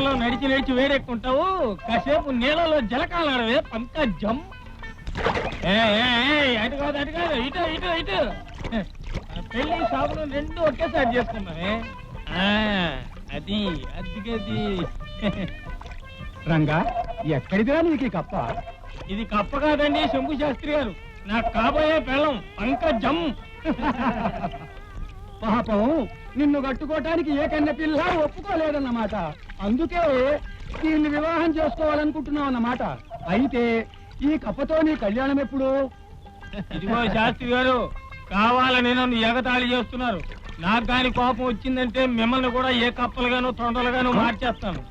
ఎండలో నడిచి నడిచి వేడెక్కుంటావు, కాసేపు నీళ్ళలో జలకాలాడవే పంకజం. అటు కాదు అటు కాదు, ఇటు ఇటు ఇటు. పెళ్లి షాపులు రెండు ఒకేసారి చేసుకున్నావే. అది అదిగది. రంగా, ఎక్కడిదిరా నీకు ఈ కప్ప? ఇది కప్ప కాదండి శంభు శాస్త్రి గారు, నాకు కాబోయే పెళ్ళం పంకజం. పాపం, నిన్ను కట్టుకోవటానికి ఏ కన్నె పిల్ల ఒప్పుకోలేదన్నమాట. అందుకే దీన్ని వివాహం చేసుకోవాలనుకుంటున్నావు అన్నమాట. అయితే ఈ కప్పతో నీ కళ్యాణం ఎప్పుడు? ఇదిగో శాస్త్రి గారు, కావాలని నన్ను ఎగతాళి చేస్తున్నారు. నాకు దాని కోపం వచ్చిందంటే మిమ్మల్ని కూడా ఏ కప్పలుగాను తొండలుగాను మార్చేస్తాను.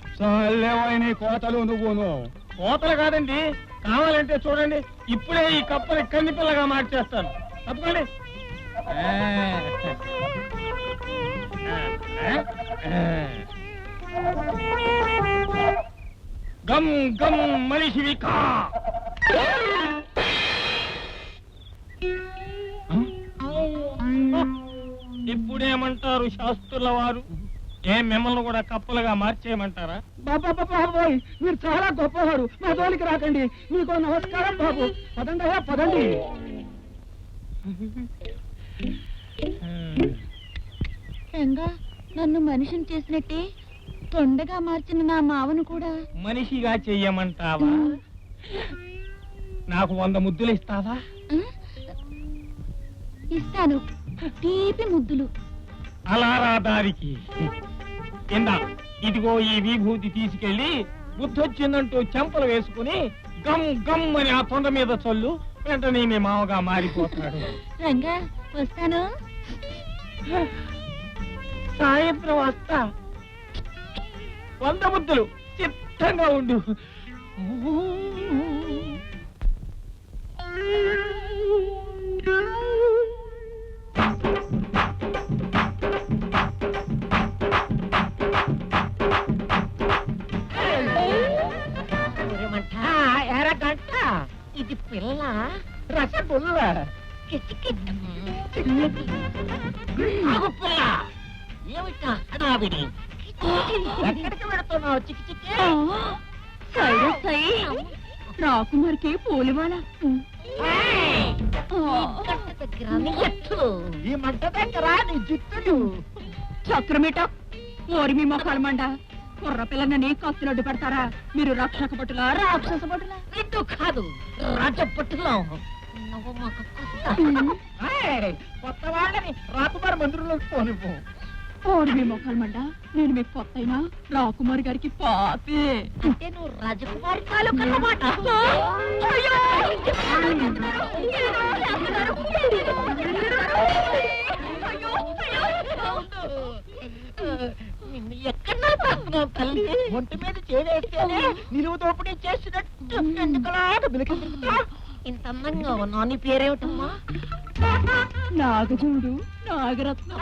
నీ కోతలు నువ్వును. కోతలు కాదండి, కావాలంటే చూడండి, ఇప్పుడే ఈ కప్పని కన్ని పిల్లగా మార్చేస్తాను. తప్పకండి. గమ్ గమ్ మనిషివి కా. ఇప్పుడేమంటారు శాస్త్రుల వారు? మిమ్మల్ని కూడా కప్పలుగా మార్చేయమంటారా? బాబాయ్, మీరు చాలా గొప్పవారు. మా తోలికి రాకండి. మీకు నమస్కారం బాబు. పదండి అయ్యా, పదండి. రంగా, నన్ను మనిషిని చేసినట్టే తొండగా మార్చిన నా మావను కూడా మనిషిగా చెయ్యమంటావా? నాకు 100 ముద్దులు ఇస్తావా? ఇస్తాను, తీపి ముద్దులు. అలా రా దారికి. కింద ఇదిగో ఈ విభూతి తీసుకెళ్లి బుద్ధొచ్చిందంటూ చెంపలు వేసుకుని గమ్ గమ్ అని ఆ తొండ మీద చల్లు. వెంటనే మీ మామగా మారిపోతాడు. రంగా, వస్తాను. సాయంత్రం వస్తా. 100 ముద్దులు చిత్తంగా ఉండు. ఇది పిల్ల రసగుల్ల. ఏమిటా హడావిడి? ఎక్కడికి వెళుతున్నావు చిక్కి చిక్కి? రాకుమారికి పోలివాల దగ్గర నీ ఎత్తులు, ఈ మంట దగ్గర నీ జుత్తులు. చక్రమేట ఓరి మీ మొఖాలు మండ. కుర్ర పిల్లలని కత్తులడ్డు పెడతారా? మీరు రక్షక పట్టులా రాక్షస పట్టులా? ఇటు కాదు, రాజపట్టులో. కొత్త వాళ్ళని రాకుమారి మందిరంలోకి పోనివ్వు. ఓరి మీ మొఖాలు మండ, నేను మీకు కొత్త అయినా రాకుమారి గారికి పాపే. అంటే నువ్వు రాజకుమారి తాలూకు అన్నమాట. నిన్ను ఎక్కడ పడుతున్నావు తల్లి? ఒంటి మీద చేస్తేనే నిలువు దోపిడీ చేసినట్టు ఎందుకలాగా బిలికి తిరుగుతా? ఇంత అందంగా ఉన్నా నీ పేరేమిటమ్మా? నాగజూడు, నాగరత్నం.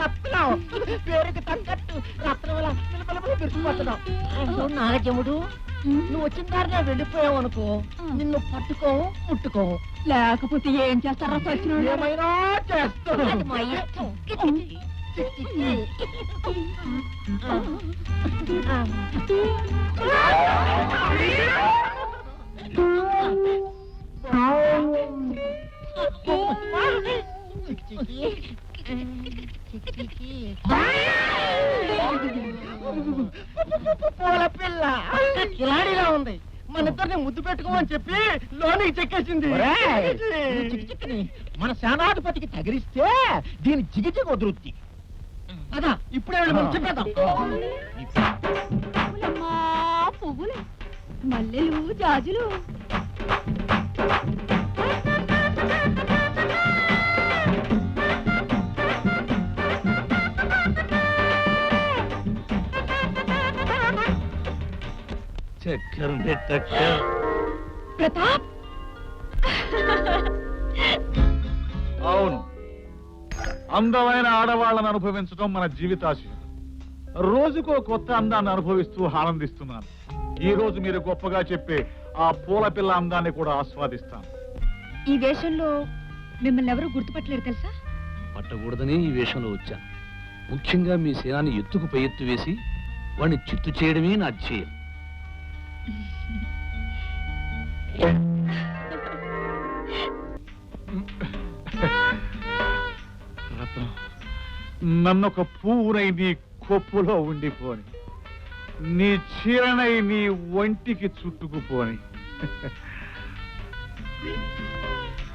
రత్నం పేరుకి తగ్గట్టు రత్నం పెరిగిపోతున్నావు. నాగజముడు, నువ్వు వచ్చిన దారిలో వెళ్ళిపోయావు అనుకో, నిన్ను పట్టుకోవు ముట్టుకోవు. లేకపోతే ఏం చేస్తారా? ఏమైనా చేస్తావు. మా ఇష్టం. పూల పిల్ల కిలాడిలా ఉంది. మన ఇద్దరిని ముద్దు పెట్టుకోమని చెప్పి లోనికి చెక్కేసింది. చిక్కిని మన సేనాధిపతికి తగిలిస్తే దీని జిగిజిగి వదురుద్ది. అదా ఇప్పుడే మనం చెప్పేద్దాం. పువ్వులు, మల్లెలు, జాజులు. ప్రతాప్, అవును, అందమైన ఆడవాళ్ళను అనుభవించడం మన జీవితాశయం. రోజుకో కొత్త అందాన్ని అనుభవిస్తూ ఆనందిస్తున్నాను. ఈ రోజు మీరు గొప్పగా చెప్పే ఆ పూల పిల్ల అందాన్ని కూడా ఆస్వాదిస్తాను. ఈ వేషంలో మిమ్మల్ని ఎవరు గుర్తుపట్టలేరు తెలుసా? పట్టకూడదని ఈ వేషంలో వచ్చాను. ముఖ్యంగా మీ సేనాన్ని ఎత్తుకు పై ఎత్తు వేసి వాడిని చిత్తు చేయడమే నా ధ్యేయం. రత్నం, నన్నొక పువ్వునై నీ కొప్పులో ఉండిపోని, నీ చీరనై నీ ఒంటికి చుట్టుకుపోని.